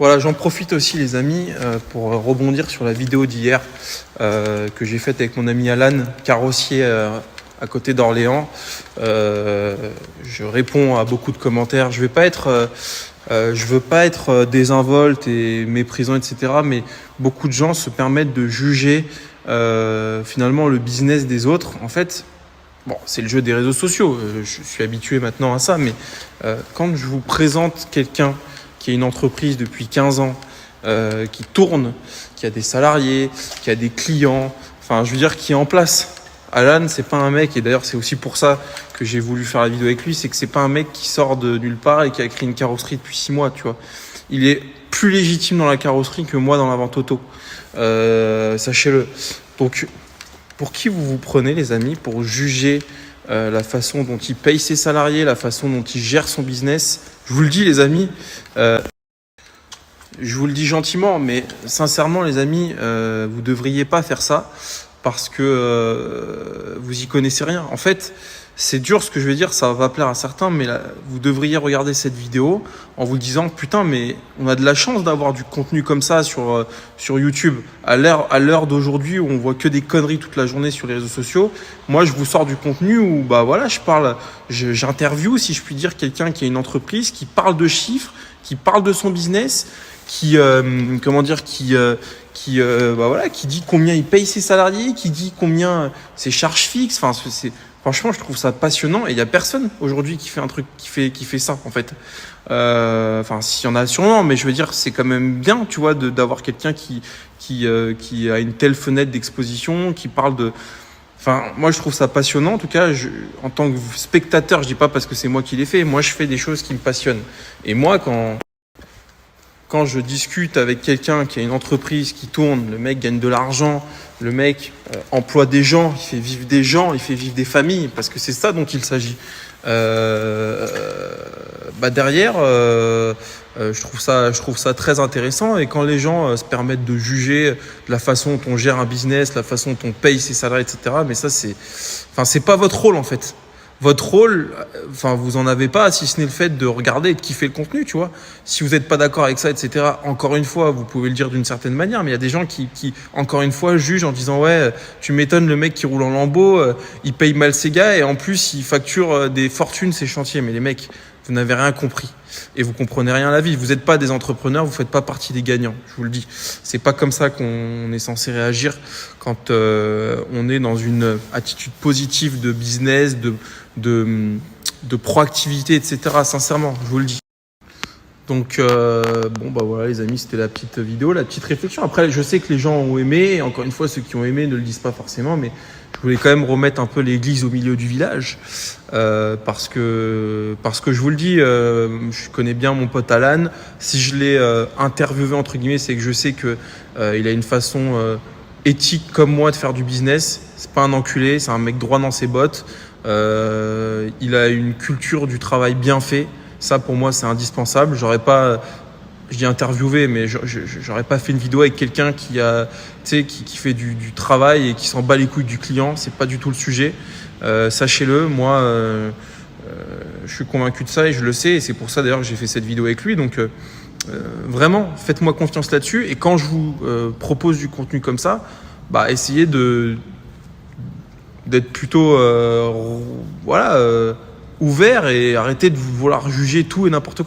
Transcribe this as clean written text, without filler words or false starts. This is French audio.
Voilà, j'en profite aussi les amis pour rebondir sur la vidéo d'hier que j'ai faite avec mon ami Alan, carrossier à côté d'Orléans. Je réponds à beaucoup de commentaires. Je veux pas être désinvolte et méprisant, etc. Mais beaucoup de gens se permettent de juger finalement le business des autres. En fait, bon, c'est le jeu des réseaux sociaux. Je suis habitué maintenant à ça. Mais quand je vous présente quelqu'un qui a une entreprise depuis 15 ans, qui tourne, qui a des salariés, qui a des clients, enfin, je veux dire, qui est en place. Alan, c'est pas un mec, et d'ailleurs, c'est aussi pour ça que j'ai voulu faire la vidéo avec lui, c'est que c'est pas un mec qui sort de nulle part et qui a créé une carrosserie depuis 6 mois, tu vois. Il est plus légitime dans la carrosserie que moi dans la vente auto. Sachez-le. Donc, pour qui vous vous prenez, les amis, pour juger la façon dont il paye ses salariés, la façon dont il gère son business? Je vous le dis, les amis, je vous le dis gentiment, mais sincèrement, les amis, vous devriez pas faire ça parce que vous y connaissez rien. En fait, c'est dur ce que je vais dire, ça va plaire à certains, mais là, vous devriez regarder cette vidéo en vous disant putain, mais on a de la chance d'avoir du contenu comme ça sur YouTube. À l'heure d'aujourd'hui où on voit que des conneries toute la journée sur les réseaux sociaux, moi je vous sors du contenu où bah voilà, j'interviewe, si je puis dire, quelqu'un qui a une entreprise, qui parle de chiffres, qui parle de son business, qui bah voilà, qui dit combien il paye ses salariés, qui dit combien ses charges fixes. Enfin, franchement, je trouve ça passionnant et il y a personne aujourd'hui qui fait un truc qui fait ça en fait. Enfin, s'il y en a sûrement, mais je veux dire, c'est quand même bien, tu vois, d'avoir quelqu'un qui a une telle fenêtre d'exposition, qui parle de. Enfin, moi, je trouve ça passionnant. En tout cas, en tant que spectateur, je dis pas parce que c'est moi qui l'ai fait. Moi, je fais des choses qui me passionnent. Et moi, quand je discute avec quelqu'un qui a une entreprise qui tourne, le mec gagne de l'argent, le mec emploie des gens, il fait vivre des gens, il fait vivre des familles, parce que c'est ça dont il s'agit. Bah derrière, je trouve ça très intéressant. Et quand les gens se permettent de juger de la façon dont on gère un business, la façon dont on paye ses salariés, etc., mais ça, c'est pas votre rôle en fait. Votre rôle, enfin, vous en avez pas, si ce n'est le fait de regarder et de kiffer le contenu, tu vois. Si vous n'êtes pas d'accord avec ça, etc., encore une fois, vous pouvez le dire d'une certaine manière, mais il y a des gens qui, encore une fois, jugent en disant ouais, tu m'étonnes, le mec qui roule en lambeau, il paye mal ses gars et en plus, il facture des fortunes ses chantiers. Mais les mecs, vous n'avez rien compris et vous comprenez rien à la vie. Vous n'êtes pas des entrepreneurs, vous faites pas partie des gagnants. Je vous le dis. C'est pas comme ça qu'on est censé réagir quand on est dans une attitude positive de business, de proactivité, etc. Sincèrement, je vous le dis. Donc, bon, bah voilà, les amis, c'était la petite vidéo, la petite réflexion. Après, je sais que les gens ont aimé, et encore une fois, ceux qui ont aimé ne le disent pas forcément, mais je voulais quand même remettre un peu l'église au milieu du village, parce que je vous le dis, je connais bien mon pote Alan. Si je l'ai interviewé, entre guillemets, c'est que je sais que il a une façon éthique comme moi de faire du business. C'est pas un enculé, c'est un mec droit dans ses bottes. Il a une culture du travail bien fait. Ça, pour moi, c'est indispensable. J'aurais pas, je dis interviewé, mais j'aurais pas fait une vidéo avec quelqu'un qui fait du travail et qui s'en bat les couilles du client. C'est pas du tout le sujet. Sachez-le, moi, je suis convaincu de ça et je le sais. Et c'est pour ça d'ailleurs que j'ai fait cette vidéo avec lui. Donc, vraiment, faites-moi confiance là-dessus. Et quand je vous propose du contenu comme ça, bah, essayez d'être plutôt, ouvert et arrêtez de vouloir juger tout et n'importe quoi.